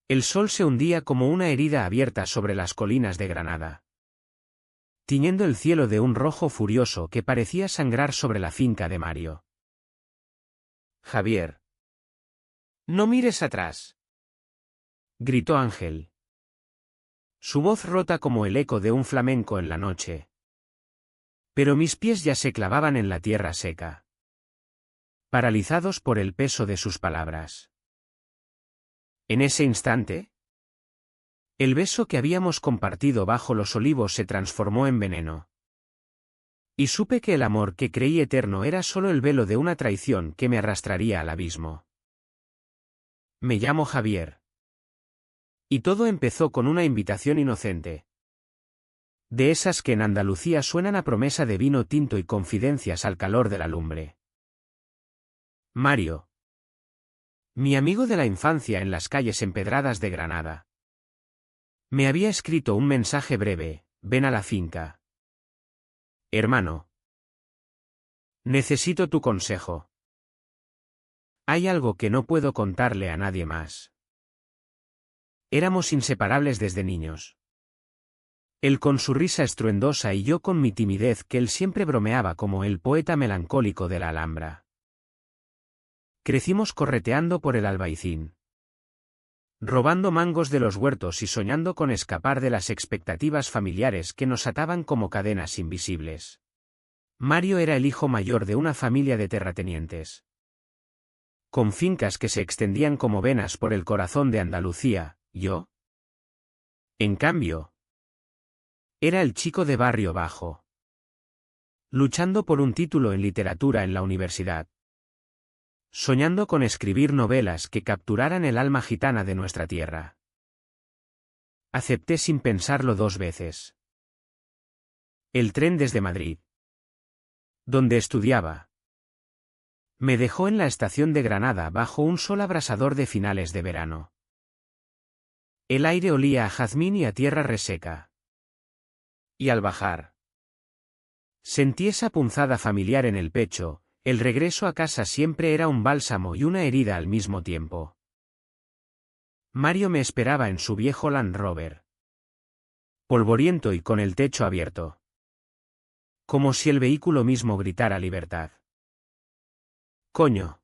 El sol se hundía como una herida abierta sobre las colinas de Granada, tiñendo el cielo de un rojo furioso que parecía sangrar sobre la finca de Mario. Javier. No mires atrás, gritó Ángel. Su voz rota como el eco de un flamenco en la noche. Pero mis pies ya se clavaban en la tierra seca, paralizados por el peso de sus palabras. En ese instante, el beso que habíamos compartido bajo los olivos se transformó en veneno. Y supe que el amor que creí eterno era solo el velo de una traición que me arrastraría al abismo. Me llamo Javier. Y todo empezó con una invitación inocente. De esas que en Andalucía suenan a promesa de vino tinto y confidencias al calor de la lumbre. Mario. Mi amigo de la infancia en las calles empedradas de Granada. Me había escrito un mensaje breve: ven a la finca. Hermano. Necesito tu consejo. Hay algo que no puedo contarle a nadie más. Éramos inseparables desde niños. Él con su risa estruendosa y yo con mi timidez, que él siempre bromeaba como el poeta melancólico de la Alhambra. Crecimos correteando por el Albaicín, robando mangos de los huertos y soñando con escapar de las expectativas familiares que nos ataban como cadenas invisibles. Mario era el hijo mayor de una familia de terratenientes, con fincas que se extendían como venas por el corazón de Andalucía. Yo, en cambio, era el chico de barrio bajo, luchando por un título en literatura en la universidad, soñando con escribir novelas que capturaran el alma gitana de nuestra tierra. Acepté sin pensarlo 2 veces. El tren desde Madrid, donde estudiaba, me dejó en la estación de Granada bajo un sol abrasador de finales de verano. El aire olía a jazmín y a tierra reseca. Y al bajar, sentí esa punzada familiar en el pecho. El regreso a casa siempre era un bálsamo y una herida al mismo tiempo. Mario me esperaba en su viejo Land Rover, polvoriento y con el techo abierto, como si el vehículo mismo gritara libertad. Coño.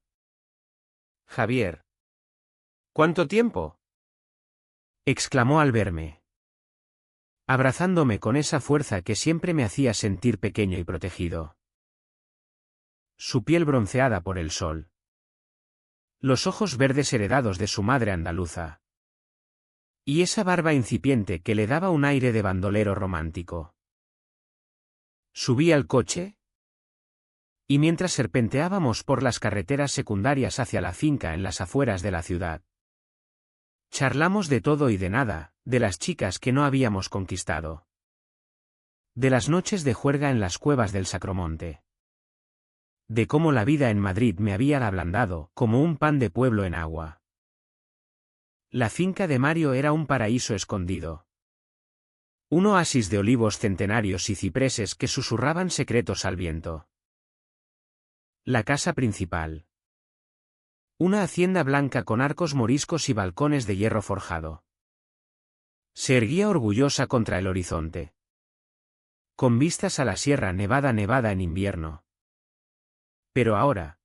Javier. ¿Cuánto tiempo?, exclamó al verme, abrazándome con esa fuerza que siempre me hacía sentir pequeño y protegido. Su piel bronceada por el sol, los ojos verdes heredados de su madre andaluza, y esa barba incipiente que le daba un aire de bandolero romántico. Subí al coche, y mientras serpenteábamos por las carreteras secundarias hacia la finca en las afueras de la ciudad, charlamos de todo y de nada, de las chicas que no habíamos conquistado, de las noches de juerga en las cuevas del Sacromonte, de cómo la vida en Madrid me había ablandado como un pan de pueblo en agua. La finca de Mario era un paraíso escondido, un oasis de olivos centenarios y cipreses que susurraban secretos al viento. La casa principal, una hacienda blanca con arcos moriscos y balcones de hierro forjado, se erguía orgullosa contra el horizonte, con vistas a la Sierra Nevada en invierno. Pero ahora,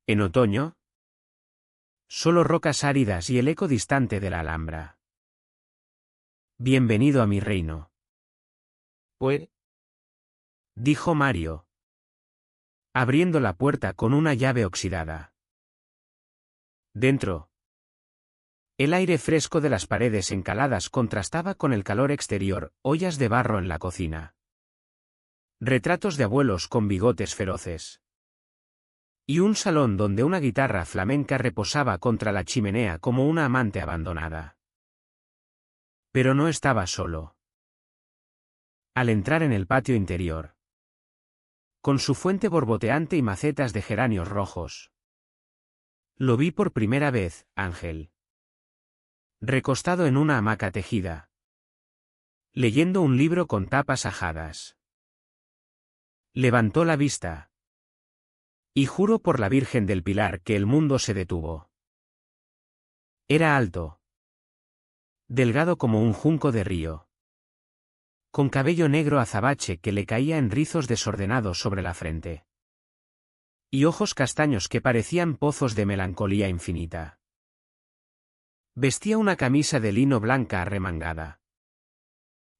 en otoño, solo rocas áridas y el eco distante de la Alhambra. Bienvenido a mi reino. Pues, dijo Mario, abriendo la puerta con una llave oxidada. Dentro, el aire fresco de las paredes encaladas contrastaba con el calor exterior, ollas de barro en la cocina, retratos de abuelos con bigotes feroces, y un salón donde una guitarra flamenca reposaba contra la chimenea como una amante abandonada. Pero no estaba solo. Al entrar en el patio interior, con su fuente borboteante y macetas de geranios rojos, lo vi por primera vez, Ángel, recostado en una hamaca tejida, leyendo un libro con tapas ajadas. Levantó la vista, y juro por la Virgen del Pilar que el mundo se detuvo. Era alto, delgado como un junco de río, con cabello negro azabache que le caía en rizos desordenados sobre la frente, y ojos castaños que parecían pozos de melancolía infinita. Vestía una camisa de lino blanca arremangada,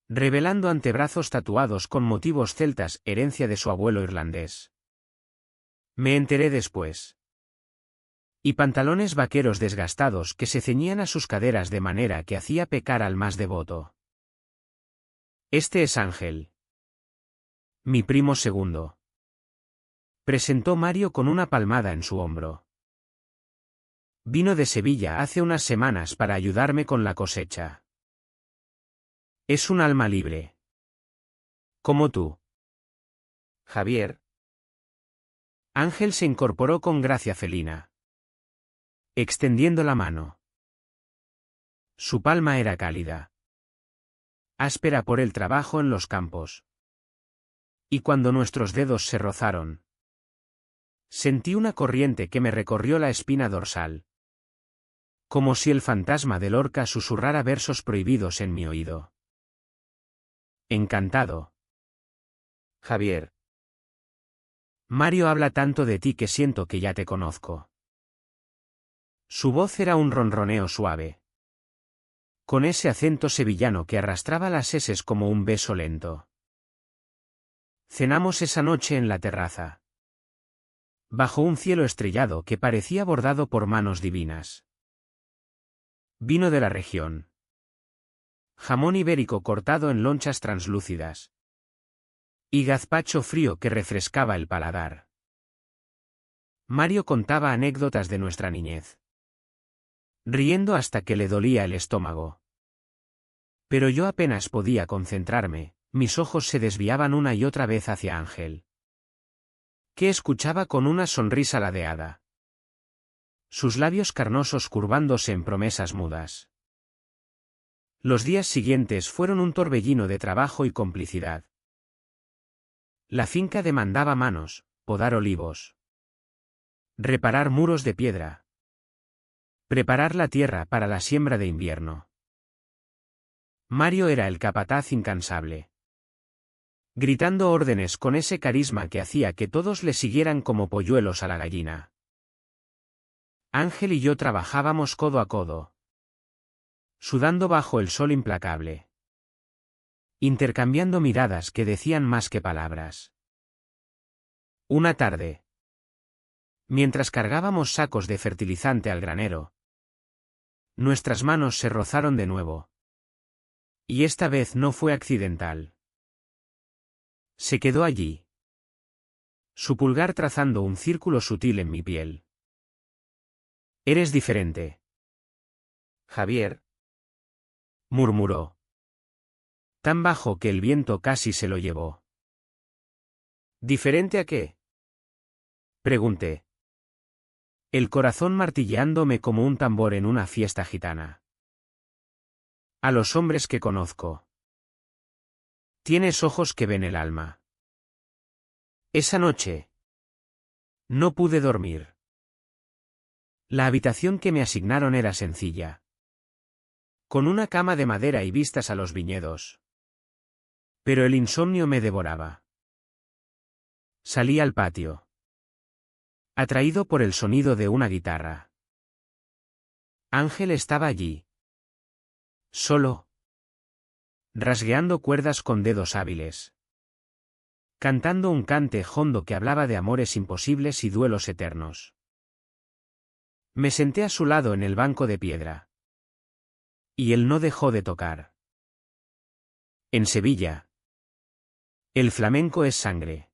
revelando antebrazos tatuados con motivos celtas, herencia de su abuelo irlandés. Me enteré después. Y pantalones vaqueros desgastados que se ceñían a sus caderas de manera que hacía pecar al más devoto. Este es Ángel. Mi primo segundo. Presentó Mario con una palmada en su hombro. Vino de Sevilla hace unas semanas para ayudarme con la cosecha. Es un alma libre. Como tú. Javier. Ángel se incorporó con gracia felina, extendiendo la mano. Su palma era cálida, áspera por el trabajo en los campos. Y cuando nuestros dedos se rozaron, sentí una corriente que me recorrió la espina dorsal, como si el fantasma de Lorca susurrara versos prohibidos en mi oído. Encantado. Javier. Mario habla tanto de ti que siento que ya te conozco. Su voz era un ronroneo suave, con ese acento sevillano que arrastraba las eses como un beso lento. Cenamos esa noche en la terraza, bajo un cielo estrellado que parecía bordado por manos divinas. Vino de la región. Jamón ibérico cortado en lonchas translúcidas. Y gazpacho frío que refrescaba el paladar. Mario contaba anécdotas de nuestra niñez, riendo hasta que le dolía el estómago. Pero yo apenas podía concentrarme, mis ojos se desviaban una y otra vez hacia Ángel, que escuchaba con una sonrisa ladeada, sus labios carnosos curvándose en promesas mudas. Los días siguientes fueron un torbellino de trabajo y complicidad. La finca demandaba manos, podar olivos, reparar muros de piedra, preparar la tierra para la siembra de invierno. Mario era el capataz incansable, gritando órdenes con ese carisma que hacía que todos le siguieran como polluelos a la gallina. Ángel y yo trabajábamos codo a codo, sudando bajo el sol implacable, intercambiando miradas que decían más que palabras. Una tarde, mientras cargábamos sacos de fertilizante al granero, nuestras manos se rozaron de nuevo. Y esta vez no fue accidental. Se quedó allí, su pulgar trazando un círculo sutil en mi piel. Eres diferente, Javier, murmuró, tan bajo que el viento casi se lo llevó. ¿Diferente a qué?, pregunté, el corazón martilleándome como un tambor en una fiesta gitana. A los hombres que conozco. Tienes ojos que ven el alma. Esa noche no pude dormir. La habitación que me asignaron era sencilla, con una cama de madera y vistas a los viñedos. Pero el insomnio me devoraba. Salí al patio, atraído por el sonido de una guitarra. Ángel estaba allí, solo, rasgueando cuerdas con dedos hábiles, cantando un cante hondo que hablaba de amores imposibles y duelos eternos. Me senté a su lado en el banco de piedra. Y él no dejó de tocar. En Sevilla, el flamenco es sangre,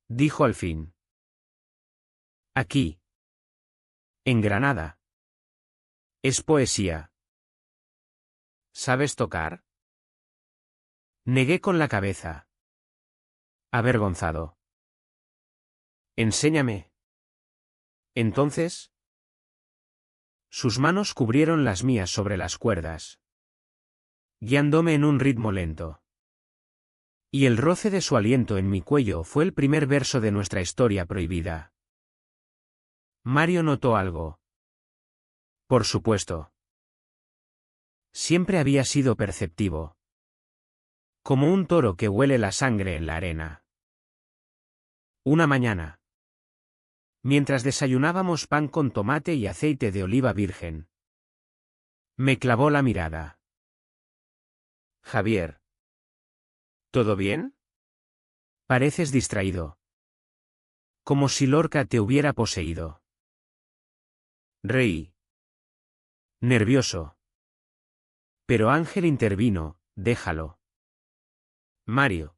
dijo al fin. Aquí, en Granada, es poesía. ¿Sabes tocar?, negué con la cabeza, avergonzado. Enséñame. Entonces, sus manos cubrieron las mías sobre las cuerdas, guiándome en un ritmo lento. Y el roce de su aliento en mi cuello fue el primer verso de nuestra historia prohibida. Mario notó algo. Por supuesto. Siempre había sido perceptivo. Como un toro que huele la sangre en la arena. Una mañana. Mientras desayunábamos pan con tomate y aceite de oliva virgen. Me clavó la mirada. Javier. ¿Todo bien? Pareces distraído. Como si Lorca te hubiera poseído. Reí. Nervioso. Pero Ángel intervino, déjalo. Mario.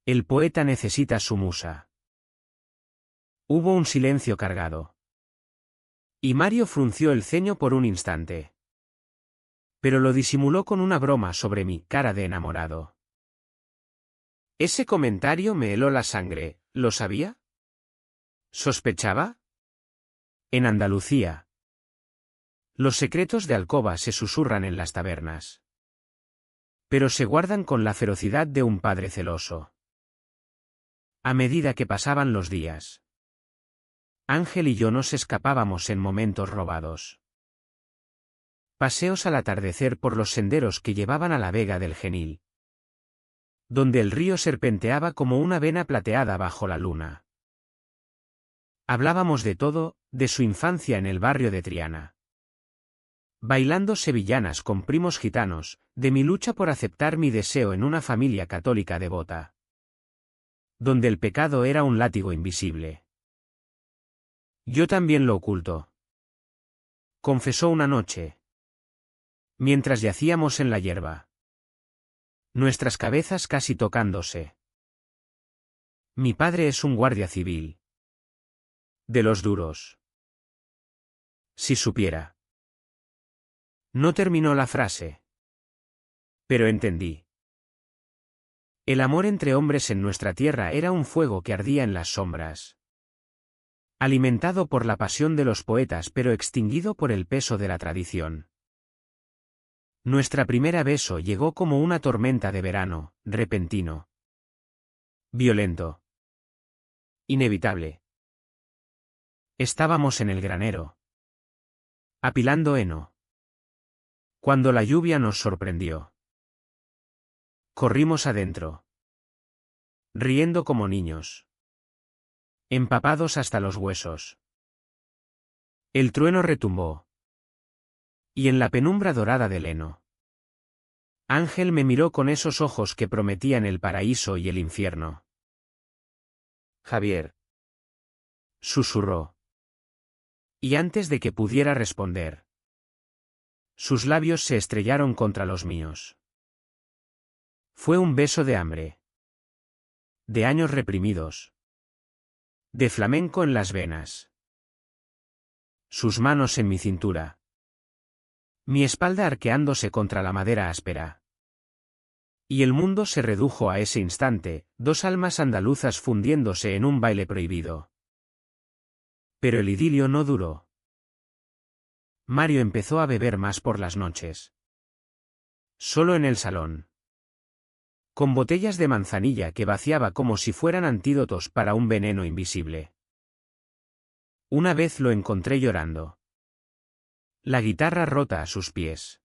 El poeta necesita su musa. Hubo un silencio cargado. Y Mario frunció el ceño por un instante. Pero lo disimuló con una broma sobre mi cara de enamorado. Ese comentario me heló la sangre, ¿lo sabía? ¿Sospechaba? En Andalucía. Los secretos de alcoba se susurran en las tabernas. Pero se guardan con la ferocidad de un padre celoso. A medida que pasaban los días, Ángel y yo nos escapábamos en momentos robados. Paseos al atardecer por los senderos que llevaban a la vega del Genil, donde el río serpenteaba como una vena plateada bajo la luna. Hablábamos de todo, de su infancia en el barrio de Triana. Bailando sevillanas con primos gitanos, de mi lucha por aceptar mi deseo en una familia católica devota, donde el pecado era un látigo invisible. Yo también lo oculto. Confesó una noche, mientras yacíamos en la hierba, nuestras cabezas casi tocándose. Mi padre es un guardia civil. De los duros. Si supiera. No terminó la frase. Pero entendí. El amor entre hombres en nuestra tierra era un fuego que ardía en las sombras, alimentado por la pasión de los poetas pero extinguido por el peso de la tradición. Nuestra primera beso llegó como una tormenta de verano, repentino. Violento. Inevitable. Estábamos en el granero, apilando heno, cuando la lluvia nos sorprendió. Corrimos adentro, riendo como niños, empapados hasta los huesos. El trueno retumbó. Y en la penumbra dorada del heno, Ángel me miró con esos ojos que prometían el paraíso y el infierno. Javier. Susurró. Y antes de que pudiera responder, sus labios se estrellaron contra los míos. Fue un beso de hambre. De años reprimidos. De flamenco en las venas. Sus manos en mi cintura. Mi espalda arqueándose contra la madera áspera. Y el mundo se redujo a ese instante, dos almas andaluzas fundiéndose en un baile prohibido. Pero el idilio no duró. Mario empezó a beber más por las noches. Solo en el salón. Con botellas de manzanilla que vaciaba como si fueran antídotos para un veneno invisible. Una vez lo encontré llorando. La guitarra rota a sus pies.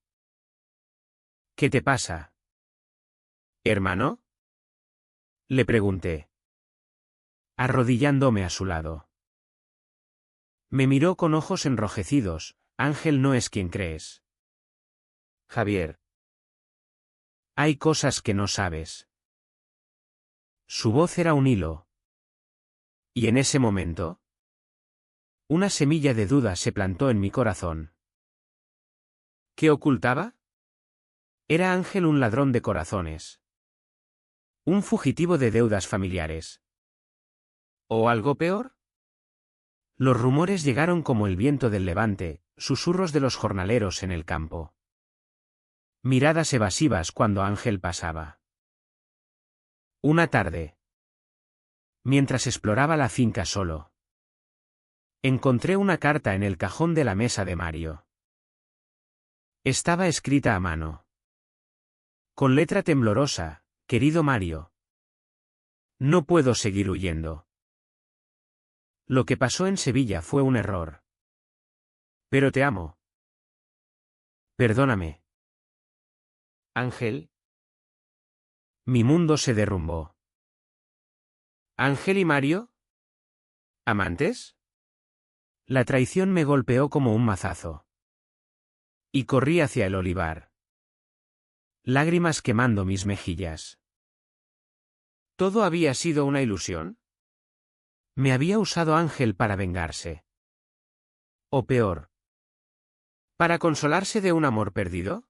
¿Qué te pasa? ¿Hermano? Le pregunté, arrodillándome a su lado. Me miró con ojos enrojecidos. Ángel no es quien crees. Javier. Hay cosas que no sabes. Su voz era un hilo. Y en ese momento, una semilla de duda se plantó en mi corazón. ¿Qué ocultaba? Era Ángel un ladrón de corazones. Un fugitivo de deudas familiares. ¿O algo peor? Los rumores llegaron como el viento del levante, susurros de los jornaleros en el campo. Miradas evasivas cuando Ángel pasaba. Una tarde, mientras exploraba la finca solo, encontré una carta en el cajón de la mesa de Mario. Estaba escrita a mano. Con letra temblorosa, querido Mario. No puedo seguir huyendo. Lo que pasó en Sevilla fue un error. Pero te amo. Perdóname. Ángel. Mi mundo se derrumbó. ¿Ángel y Mario? ¿Amantes? La traición me golpeó como un mazazo. Y corrí hacia el olivar. Lágrimas quemando mis mejillas. ¿Todo había sido una ilusión? ¿Me había usado Ángel para vengarse? ¿O peor, para consolarse de un amor perdido?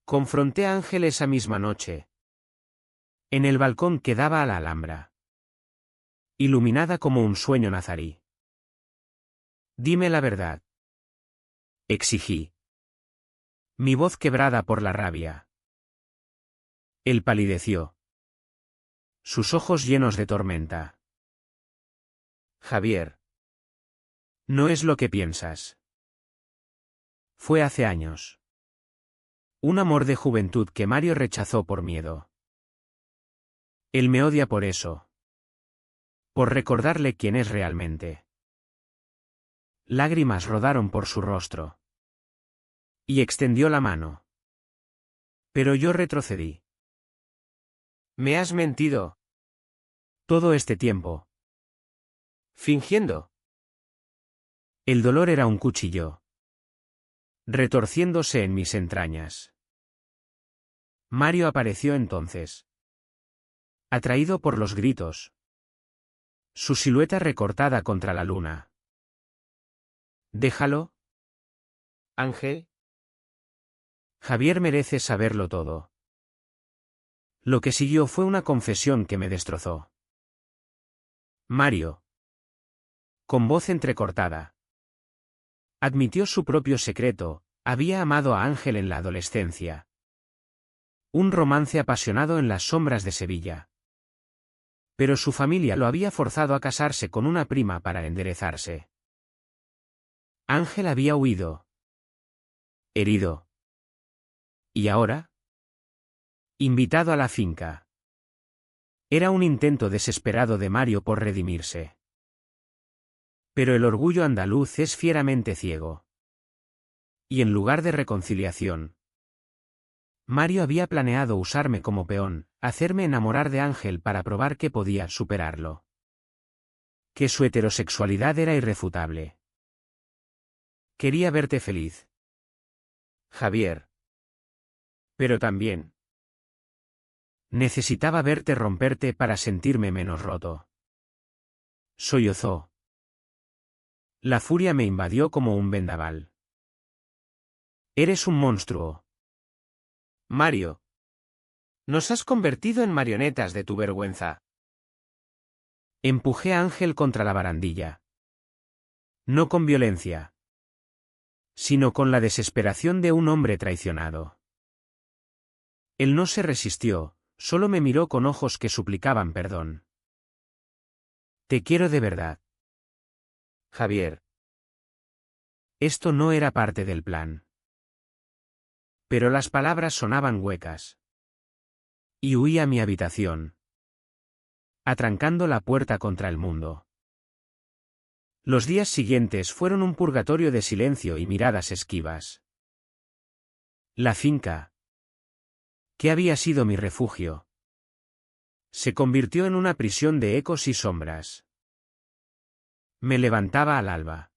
Confronté a Ángel esa misma noche, en el balcón que daba a la Alhambra, iluminada como un sueño nazarí. Dime la verdad, exigí, mi voz quebrada por la rabia. Él palideció, sus ojos llenos de tormenta. Javier, no es lo que piensas. Fue hace años. Un amor de juventud que Mario rechazó por miedo. Él me odia por eso. Por recordarle quién es realmente. Lágrimas rodaron por su rostro. Y extendió la mano. Pero yo retrocedí. ¿Me has mentido? Todo este tiempo. Fingiendo. El dolor era un cuchillo, retorciéndose en mis entrañas. Mario apareció entonces. Atraído por los gritos. Su silueta recortada contra la luna. Déjalo. Ángel. Javier merece saberlo todo. Lo que siguió fue una confesión que me destrozó. Mario, con voz entrecortada, admitió su propio secreto: había amado a Ángel en la adolescencia. Un romance apasionado en las sombras de Sevilla. Pero su familia lo había forzado a casarse con una prima para enderezarse. Ángel había huido. Herido. ¿Y ahora? Invitado a la finca. Era un intento desesperado de Mario por redimirse. Pero el orgullo andaluz es fieramente ciego. Y en lugar de reconciliación, Mario había planeado usarme como peón, hacerme enamorar de Ángel para probar que podía superarlo. Que su heterosexualidad era irrefutable. Quería verte feliz, Javier. Pero también necesitaba verte romperte para sentirme menos roto. Sollozó. La furia me invadió como un vendaval. Eres un monstruo. Mario. Nos has convertido en marionetas de tu vergüenza. Empujé a Ángel contra la barandilla. No con violencia, sino con la desesperación de un hombre traicionado. Él no se resistió, solo me miró con ojos que suplicaban perdón. Te quiero de verdad, Javier. Esto no era parte del plan. Pero las palabras sonaban huecas. Y huí a mi habitación, atrancando la puerta contra el mundo. Los días siguientes fueron un purgatorio de silencio y miradas esquivas. La finca, que había sido mi refugio, se convirtió en una prisión de ecos y sombras. Me levantaba al alba,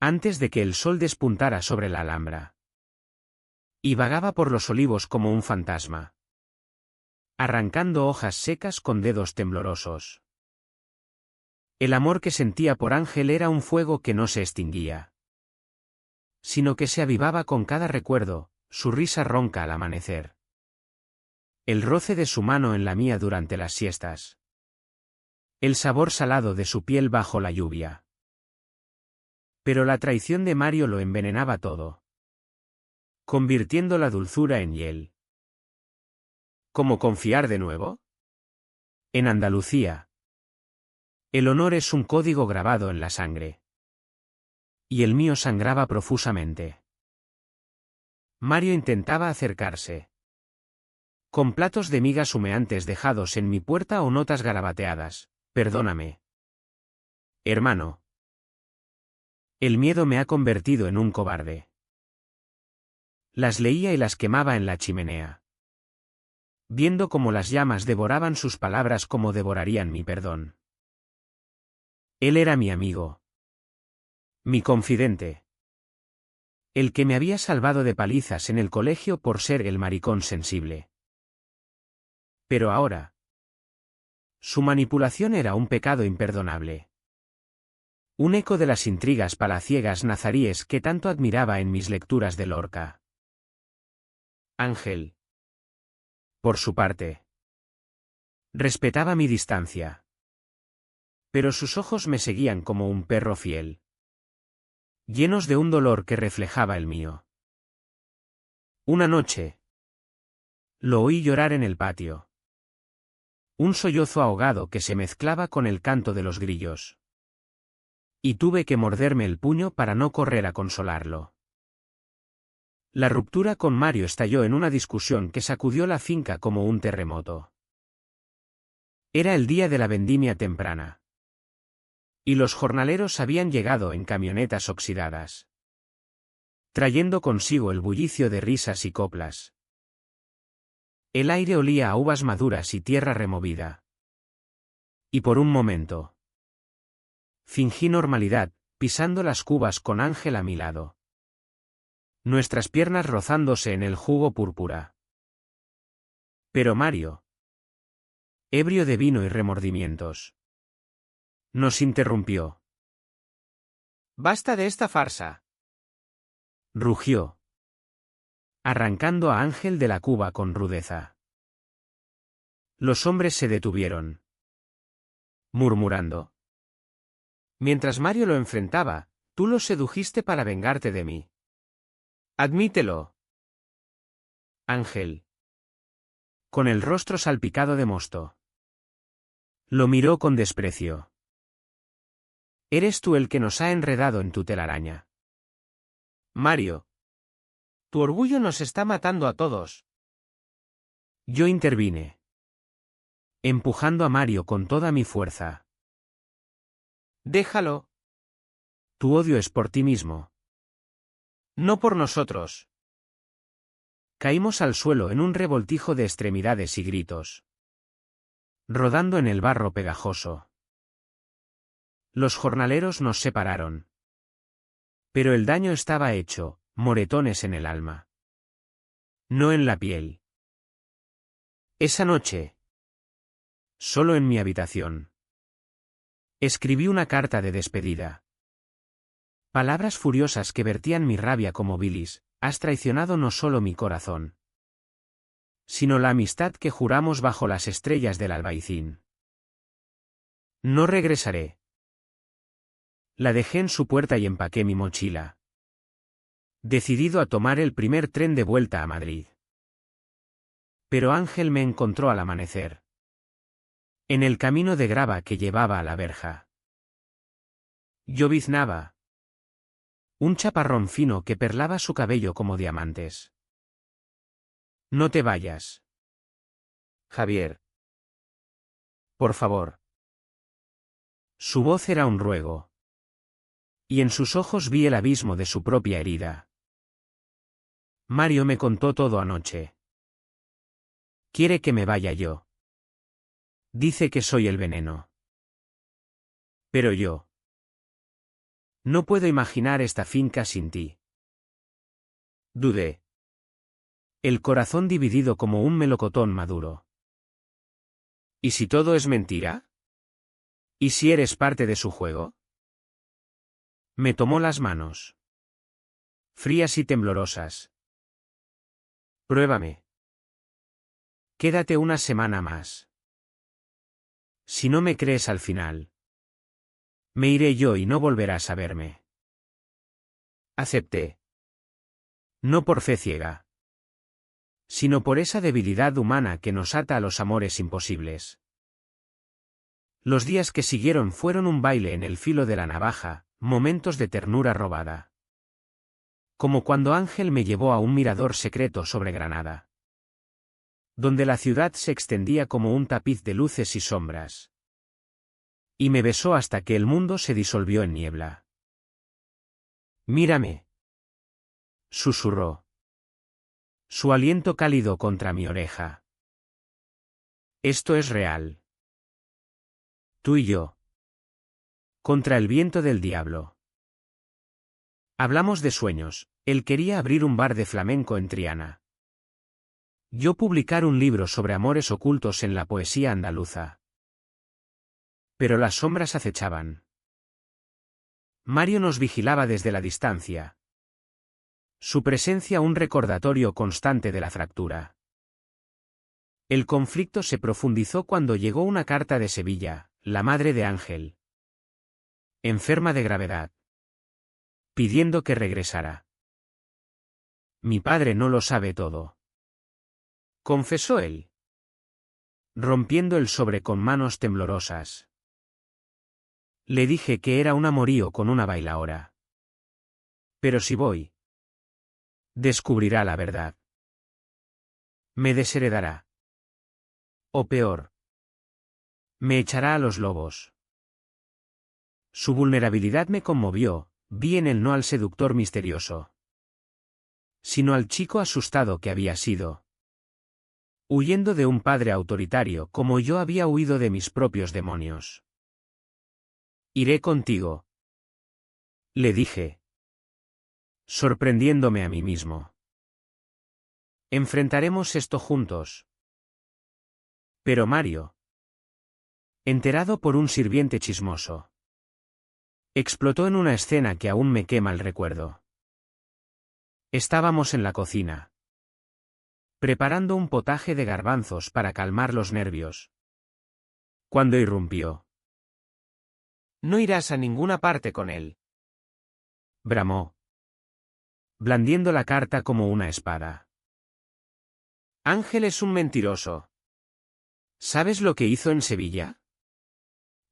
antes de que el sol despuntara sobre la Alhambra, y vagaba por los olivos como un fantasma, arrancando hojas secas con dedos temblorosos. El amor que sentía por Ángel era un fuego que no se extinguía, sino que se avivaba con cada recuerdo, su risa ronca al amanecer. El roce de su mano en la mía durante las siestas. El sabor salado de su piel bajo la lluvia. Pero la traición de Mario lo envenenaba todo, convirtiendo la dulzura en hiel. ¿Cómo confiar de nuevo? En Andalucía, el honor es un código grabado en la sangre. Y el mío sangraba profusamente. Mario intentaba acercarse, con platos de migas humeantes dejados en mi puerta o notas garabateadas: perdóname, hermano. El miedo me ha convertido en un cobarde. Las leía y las quemaba en la chimenea, viendo cómo las llamas devoraban sus palabras como devorarían mi perdón. Él era mi amigo, mi confidente, el que me había salvado de palizas en el colegio por ser el maricón sensible. Pero ahora, su manipulación era un pecado imperdonable. Un eco de las intrigas palaciegas nazaríes que tanto admiraba en mis lecturas de Lorca. Ángel, por su parte, respetaba mi distancia. Pero sus ojos me seguían como un perro fiel, llenos de un dolor que reflejaba el mío. Una noche, lo oí llorar en el patio. Un sollozo ahogado que se mezclaba con el canto de los grillos. Y tuve que morderme el puño para no correr a consolarlo. La ruptura con Mario estalló en una discusión que sacudió la finca como un terremoto. Era el día de la vendimia temprana. Y los jornaleros habían llegado en camionetas oxidadas, trayendo consigo el bullicio de risas y coplas. El aire olía a uvas maduras y tierra removida. Y por un momento fingí normalidad, pisando las cubas con Ángel a mi lado. Nuestras piernas rozándose en el jugo púrpura. Pero Mario, ebrio de vino y remordimientos, nos interrumpió. «Basta de esta farsa», rugió, arrancando a Ángel de la cuba con rudeza. Los hombres se detuvieron, murmurando. Mientras Mario lo enfrentaba, tú lo sedujiste para vengarte de mí. Admítelo. Ángel, con el rostro salpicado de mosto, lo miró con desprecio. Eres tú el que nos ha enredado en tu telaraña. Mario, tu orgullo nos está matando a todos. Yo intervine, empujando a Mario con toda mi fuerza. Déjalo. Tu odio es por ti mismo. No por nosotros. Caímos al suelo en un revoltijo de extremidades y gritos, rodando en el barro pegajoso. Los jornaleros nos separaron. Pero el daño estaba hecho, moretones en el alma, no en la piel. Esa noche, solo en mi habitación, escribí una carta de despedida. Palabras furiosas que vertían mi rabia como bilis. Has traicionado no solo mi corazón, sino la amistad que juramos bajo las estrellas del albaicín. No regresaré. La dejé en su puerta y empaqué mi mochila, decidido a tomar el primer tren de vuelta a Madrid. Pero Ángel me encontró al amanecer, en el camino de grava que llevaba a la verja. Lloviznaba. Un chaparrón fino que perlaba su cabello como diamantes. No te vayas, Javier. Por favor. Su voz era un ruego. Y en sus ojos vi el abismo de su propia herida. Mario me contó todo anoche. Quiere que me vaya yo. Dice que soy el veneno. Pero yo no puedo imaginar esta finca sin ti. Dudé. El corazón dividido como un melocotón maduro. ¿Y si todo es mentira? ¿Y si eres parte de su juego? Me tomó las manos, frías y temblorosas. Pruébame. Quédate una semana más. Si no me crees al final, me iré yo y no volverás a verme. Acepté. No por fe ciega, sino por esa debilidad humana que nos ata a los amores imposibles. Los días que siguieron fueron un baile en el filo de la navaja, momentos de ternura robada. Como cuando Ángel me llevó a un mirador secreto sobre Granada, donde la ciudad se extendía como un tapiz de luces y sombras. Y me besó hasta que el mundo se disolvió en niebla. Mírame, susurró. Su aliento cálido contra mi oreja. Esto es real. Tú y yo. Contra el viento del diablo. Hablamos de sueños. Él quería abrir un bar de flamenco en Triana. Yo publicar un libro sobre amores ocultos en la poesía andaluza. Pero las sombras acechaban. Mario nos vigilaba desde la distancia. Su presencia un recordatorio constante de la fractura. El conflicto se profundizó cuando llegó una carta de Sevilla, la madre de Ángel. Enferma de gravedad. Pidiendo que regresara. Mi padre no lo sabe todo. Confesó él. Rompiendo el sobre con manos temblorosas. Le dije que era un amorío con una bailaora. Pero si voy, descubrirá la verdad. Me desheredará. O peor, me echará a los lobos. Su vulnerabilidad me conmovió, vi en él no al seductor misterioso, sino al chico asustado que había sido. Huyendo de un padre autoritario como yo había huido de mis propios demonios. Iré contigo. Le dije. Sorprendiéndome a mí mismo. Enfrentaremos esto juntos. Pero Mario, enterado por un sirviente chismoso, explotó en una escena que aún me quema el recuerdo. Estábamos en la cocina, preparando un potaje de garbanzos para calmar los nervios, cuando irrumpió. No irás a ninguna parte con él, bramó, blandiendo la carta como una espada. Ángel es un mentiroso. ¿Sabes lo que hizo en Sevilla?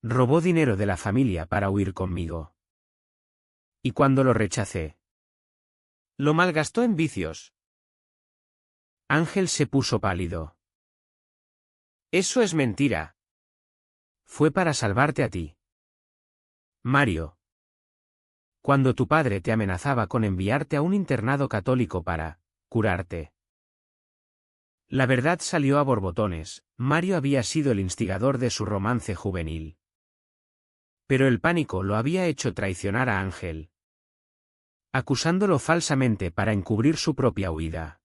Robó dinero de la familia para huir conmigo. Y cuando lo rechacé, lo malgastó en vicios. Ángel se puso pálido. Eso es mentira. Fue para salvarte a ti. Mario. Cuando tu padre te amenazaba con enviarte a un internado católico para curarte. La verdad salió a borbotones, Mario había sido el instigador de su romance juvenil. Pero el pánico lo había hecho traicionar a Ángel, acusándolo falsamente para encubrir su propia huida.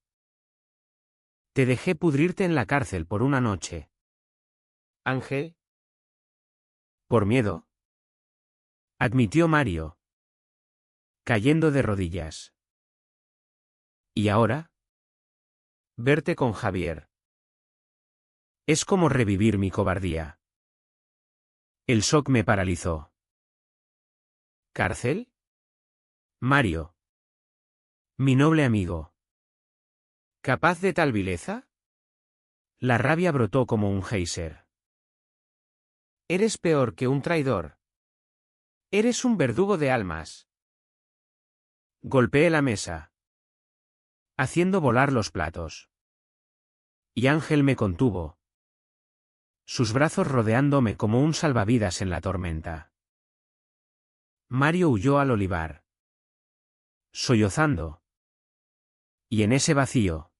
Te dejé pudrirte en la cárcel por una noche. Ángel. Por miedo. Admitió Mario, cayendo de rodillas. ¿Y ahora? Verte con Javier. Es como revivir mi cobardía. El shock me paralizó. ¿Cárcel? Mario. Mi noble amigo. ¿Capaz de tal vileza? La rabia brotó como un geyser. Eres peor que un traidor. Eres un verdugo de almas. Golpeé la mesa, haciendo volar los platos. Y Ángel me contuvo, sus brazos rodeándome como un salvavidas en la tormenta. Mario huyó al olivar, sollozando. Y en ese vacío,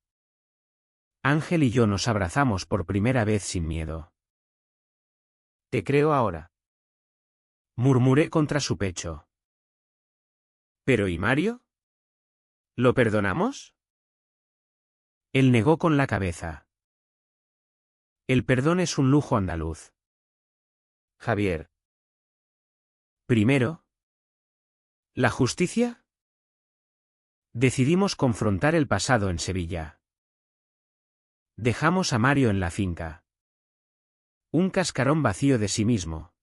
Ángel y yo nos abrazamos por primera vez sin miedo. Te creo ahora, murmuré contra su pecho. ¿Pero y Mario? ¿Lo perdonamos? Él negó con la cabeza. El perdón es un lujo andaluz. Javier. Primero, ¿la justicia? Decidimos confrontar el pasado en Sevilla. Dejamos a Mario en la finca. Un cascarón vacío de sí mismo.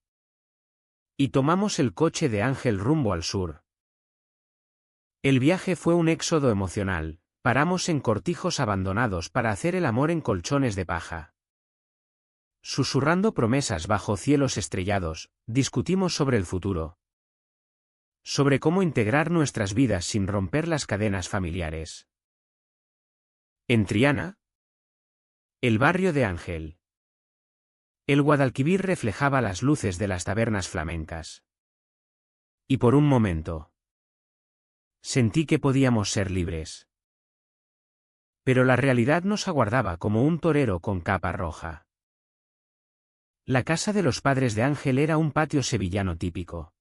Y tomamos el coche de Ángel rumbo al sur. El viaje fue un éxodo emocional, paramos en cortijos abandonados para hacer el amor en colchones de paja. Susurrando promesas bajo cielos estrellados, discutimos sobre el futuro. Sobre cómo integrar nuestras vidas sin romper las cadenas familiares. En Triana, el barrio de Ángel. El Guadalquivir reflejaba las luces de las tabernas flamencas. Y por un momento, sentí que podíamos ser libres. Pero la realidad nos aguardaba como un torero con capa roja. La casa de los padres de Ángel era un patio sevillano típico,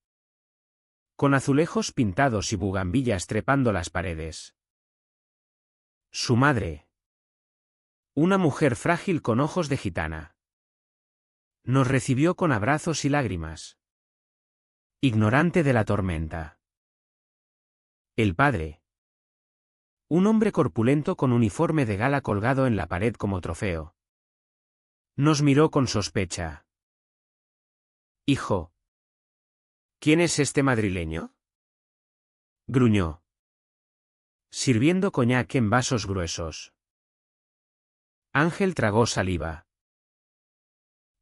con azulejos pintados y bugambillas trepando las paredes. Su madre, una mujer frágil con ojos de gitana, nos recibió con abrazos y lágrimas, ignorante de la tormenta. El padre, un hombre corpulento con uniforme de gala colgado en la pared como trofeo, nos miró con sospecha. «Hijo, ¿quién es este madrileño?», gruñó, sirviendo coñac en vasos gruesos. Ángel tragó saliva.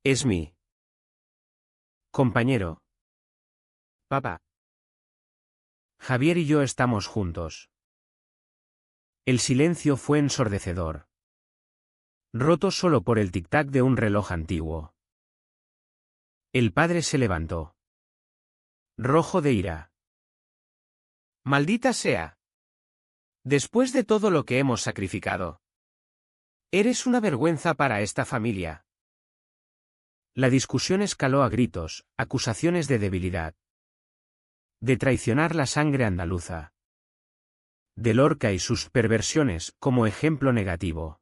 «Es mi compañero, papá. Javier y yo estamos juntos». El silencio fue ensordecedor, roto solo por el tic-tac de un reloj antiguo. El padre se levantó, rojo de ira. «Maldita sea. Después de todo lo que hemos sacrificado, eres una vergüenza para esta familia». La discusión escaló a gritos, acusaciones de debilidad, de traicionar la sangre andaluza, de Lorca y sus perversiones como ejemplo negativo.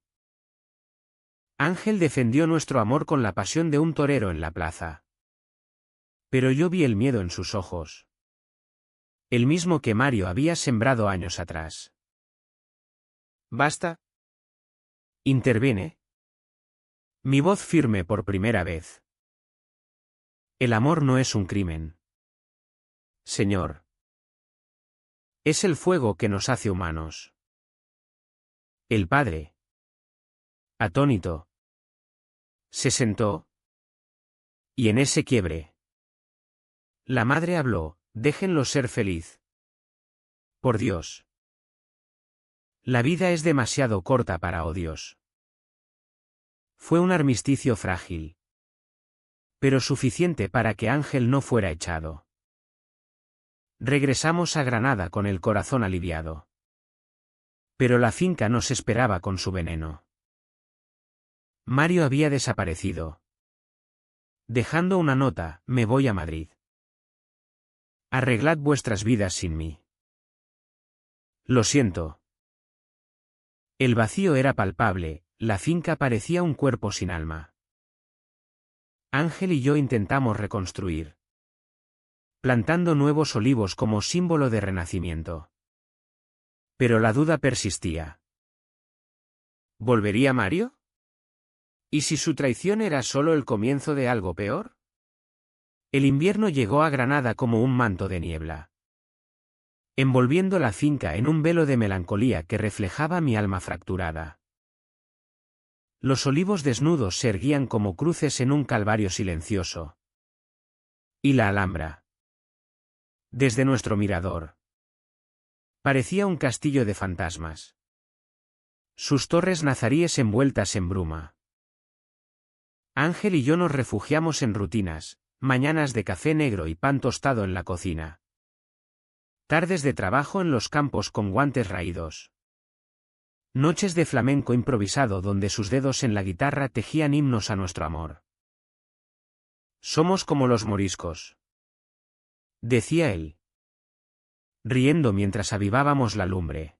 Ángel defendió nuestro amor con la pasión de un torero en la plaza. Pero yo vi el miedo en sus ojos, el mismo que Mario había sembrado años atrás. «Basta», intervine, mi voz firme por primera vez. «El amor no es un crimen, señor. Es el fuego que nos hace humanos». El padre, atónito, se sentó. Y en ese quiebre, la madre habló: «Déjenlo ser feliz. Por Dios. La vida es demasiado corta para odios». Fue un armisticio frágil, pero suficiente para que Ángel no fuera echado. Regresamos a Granada con el corazón aliviado. Pero la finca nos esperaba con su veneno. Mario había desaparecido, dejando una nota: «Me voy a Madrid. Arreglad vuestras vidas sin mí. Lo siento». El vacío era palpable, la finca parecía un cuerpo sin alma. Ángel y yo intentamos reconstruir, plantando nuevos olivos como símbolo de renacimiento. Pero la duda persistía. ¿Volvería Mario? ¿Y si su traición era solo el comienzo de algo peor? El invierno llegó a Granada como un manto de niebla, envolviendo la finca en un velo de melancolía que reflejaba mi alma fracturada. Los olivos desnudos se erguían como cruces en un calvario silencioso. Y la Alhambra, desde nuestro mirador, parecía un castillo de fantasmas, sus torres nazaríes envueltas en bruma. Ángel y yo nos refugiamos en rutinas, mañanas de café negro y pan tostado en la cocina, tardes de trabajo en los campos con guantes raídos, noches de flamenco improvisado donde sus dedos en la guitarra tejían himnos a nuestro amor. «Somos como los moriscos», decía él, riendo mientras avivábamos la lumbre.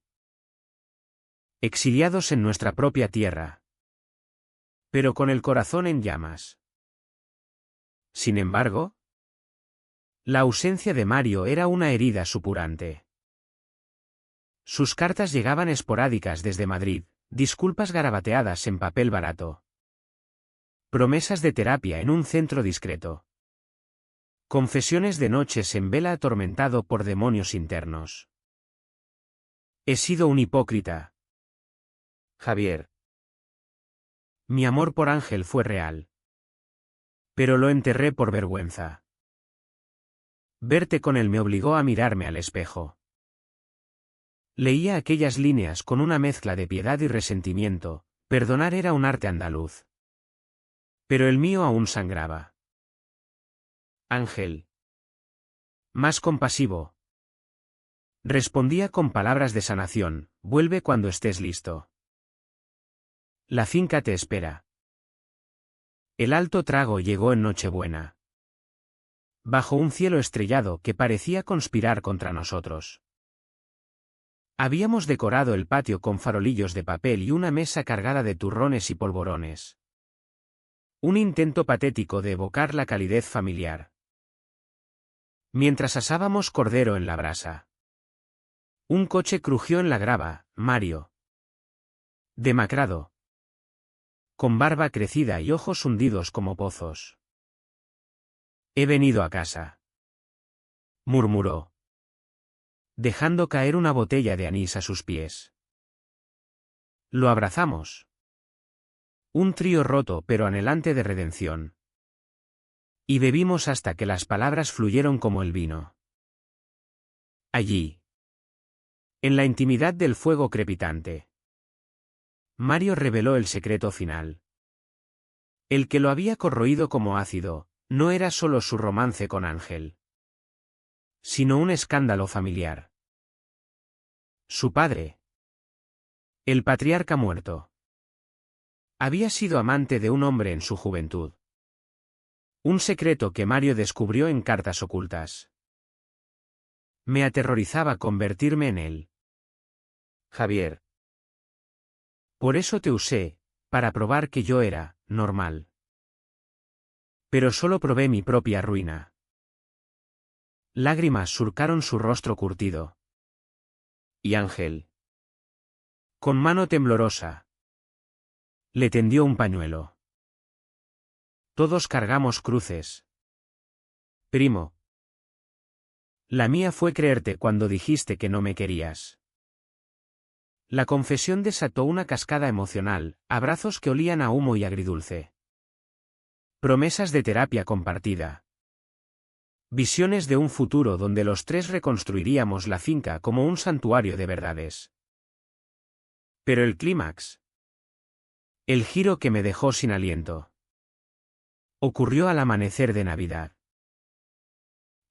«Exiliados en nuestra propia tierra, pero con el corazón en llamas». Sin embargo, la ausencia de Mario era una herida supurante. Sus cartas llegaban esporádicas desde Madrid, disculpas garabateadas en papel barato, promesas de terapia en un centro discreto, confesiones de noches en vela atormentado por demonios internos. «He sido un hipócrita, Javier. Mi amor por Ángel fue real, pero lo enterré por vergüenza. Verte con él me obligó a mirarme al espejo». Leía aquellas líneas con una mezcla de piedad y resentimiento. Perdonar era un arte andaluz, pero el mío aún sangraba. Ángel, más compasivo, respondía con palabras de sanación: «Vuelve cuando estés listo». La finca te espera. El alto trago llegó en Nochebuena. Bajo un cielo estrellado que parecía conspirar contra nosotros. Habíamos decorado el patio con farolillos de papel y una mesa cargada de turrones y polvorones. Un intento patético de evocar la calidez familiar. Mientras asábamos cordero en la brasa. Un coche crujió en la grava, Mario. Demacrado. Con barba crecida y ojos hundidos como pozos. He venido a casa. Murmuró. Dejando caer una botella de anís a sus pies. Lo abrazamos. Un trío roto pero anhelante de redención. Y bebimos hasta que las palabras fluyeron como el vino. Allí. En la intimidad del fuego crepitante. Mario reveló el secreto final. El que lo había corroído como ácido, no era solo su romance con Ángel. Sino un escándalo familiar. Su padre. El patriarca muerto. Había sido amante de un hombre en su juventud. Un secreto que Mario descubrió en cartas ocultas. Me aterrorizaba convertirme en él. Javier. Por eso te usé, para probar que yo era normal. Pero solo probé mi propia ruina. Lágrimas surcaron su rostro curtido. Y Ángel. Con mano temblorosa. Le tendió un pañuelo. Todos cargamos cruces. Primo. La mía fue creerte cuando dijiste que no me querías. La confesión desató una cascada emocional, abrazos que olían a humo y agridulce. Promesas de terapia compartida. Visiones de un futuro donde los tres reconstruiríamos la finca como un santuario de verdades. Pero el clímax. El giro que me dejó sin aliento. Ocurrió al amanecer de Navidad.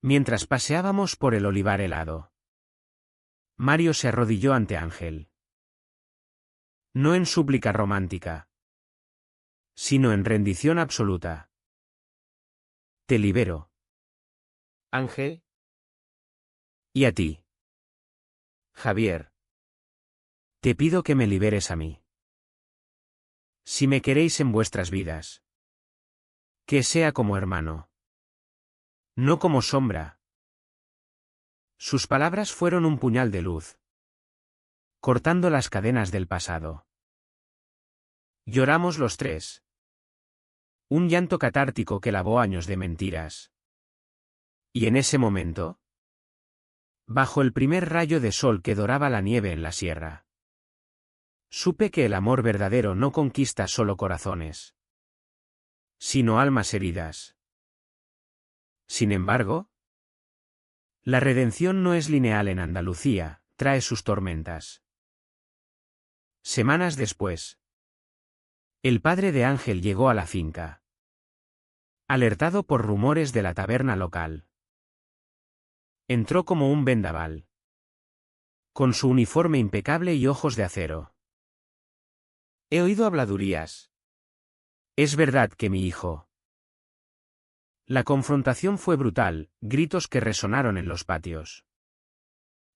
Mientras paseábamos por el olivar helado. Mario se arrodilló ante Ángel. No en súplica romántica. Sino en rendición absoluta. Te libero. Ángel. Y a ti. Javier. Te pido que me liberes a mí. Si me queréis en vuestras vidas. Que sea como hermano. No como sombra. Sus palabras fueron un puñal de luz. Cortando las cadenas del pasado. Lloramos los tres. Un llanto catártico que lavó años de mentiras. Y en ese momento, bajo el primer rayo de sol que doraba la nieve en la sierra, supe que el amor verdadero no conquista solo corazones, sino almas heridas. Sin embargo, la redención no es lineal en Andalucía, trae sus tormentas. Semanas después, el padre de Ángel llegó a la finca, alertado por rumores de la taberna local. Entró como un vendaval, con su uniforme impecable y ojos de acero. He oído habladurías. Es verdad que mi hijo. La confrontación fue brutal, gritos que resonaron en los patios.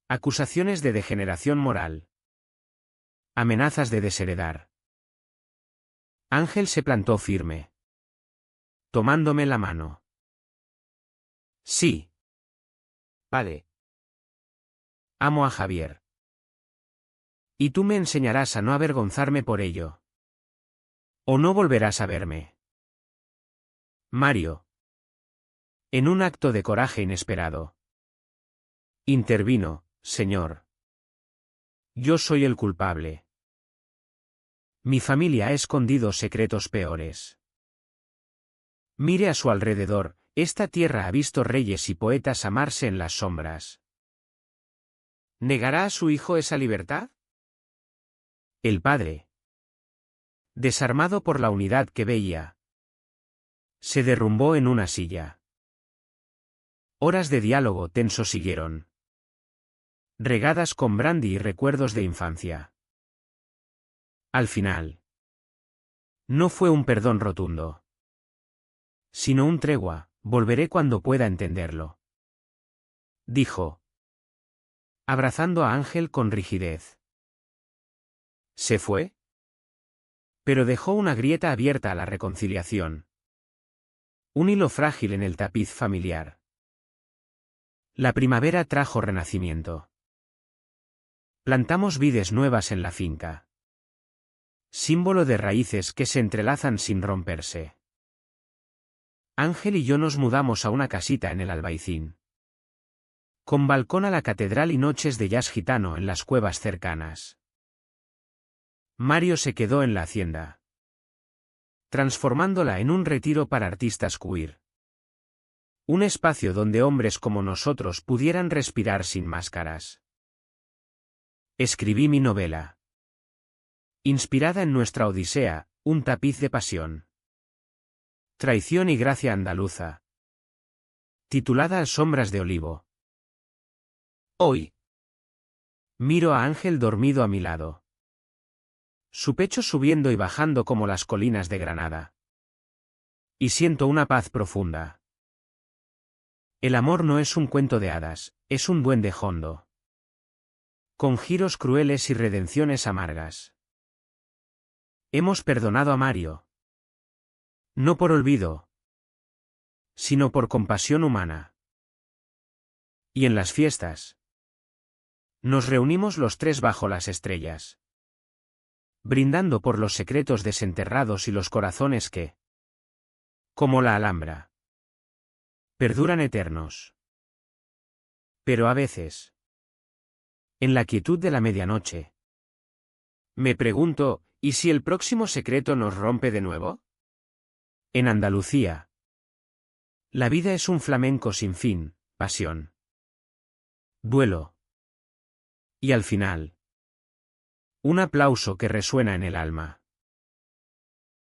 Acusaciones de degeneración moral. Amenazas de desheredar. Ángel se plantó firme, tomándome la mano. Sí. Padre. Amo a Javier. Y tú me enseñarás a no avergonzarme por ello. O no volverás a verme. Mario. En un acto de coraje inesperado. Intervino, señor. Yo soy el culpable. Mi familia ha escondido secretos peores. Mire a su alrededor, esta tierra ha visto reyes y poetas amarse en las sombras. ¿Negará a su hijo esa libertad? El padre, desarmado por la unidad que veía, se derrumbó en una silla. Horas de diálogo tenso siguieron, regadas con brandy y recuerdos de infancia. Al final, No fue un perdón rotundo, sino un tregua. Volveré cuando pueda entenderlo, dijo, abrazando a Ángel con rigidez. ¿Se fue? Pero dejó una grieta abierta a la reconciliación. Un hilo frágil en el tapiz familiar. La primavera trajo renacimiento. Plantamos vides nuevas en la finca. Símbolo de raíces que se entrelazan sin romperse. Ángel y yo nos mudamos a una casita en el Albaicín, con balcón a la catedral y noches de jazz gitano en las cuevas cercanas. Mario se quedó en la hacienda, transformándola en un retiro para artistas queer. Un espacio donde hombres como nosotros pudieran respirar sin máscaras. Escribí mi novela, inspirada en nuestra Odisea, un tapiz de pasión. Traición y gracia andaluza. Titulada Sombras de olivo. Hoy miro a Ángel dormido a mi lado. Su pecho subiendo y bajando como las colinas de Granada. Y siento una paz profunda. El amor no es un cuento de hadas, es un duende hondo. Con giros crueles y redenciones amargas. Hemos perdonado a Mario. No por olvido, sino por compasión humana. Y en las fiestas, nos reunimos los tres bajo las estrellas, brindando por los secretos desenterrados y los corazones que, como la Alhambra, perduran eternos. Pero a veces, en la quietud de la medianoche, me pregunto, ¿y si el próximo secreto nos rompe de nuevo? En Andalucía, la vida es un flamenco sin fin, pasión, duelo. Y al final, un aplauso que resuena en el alma.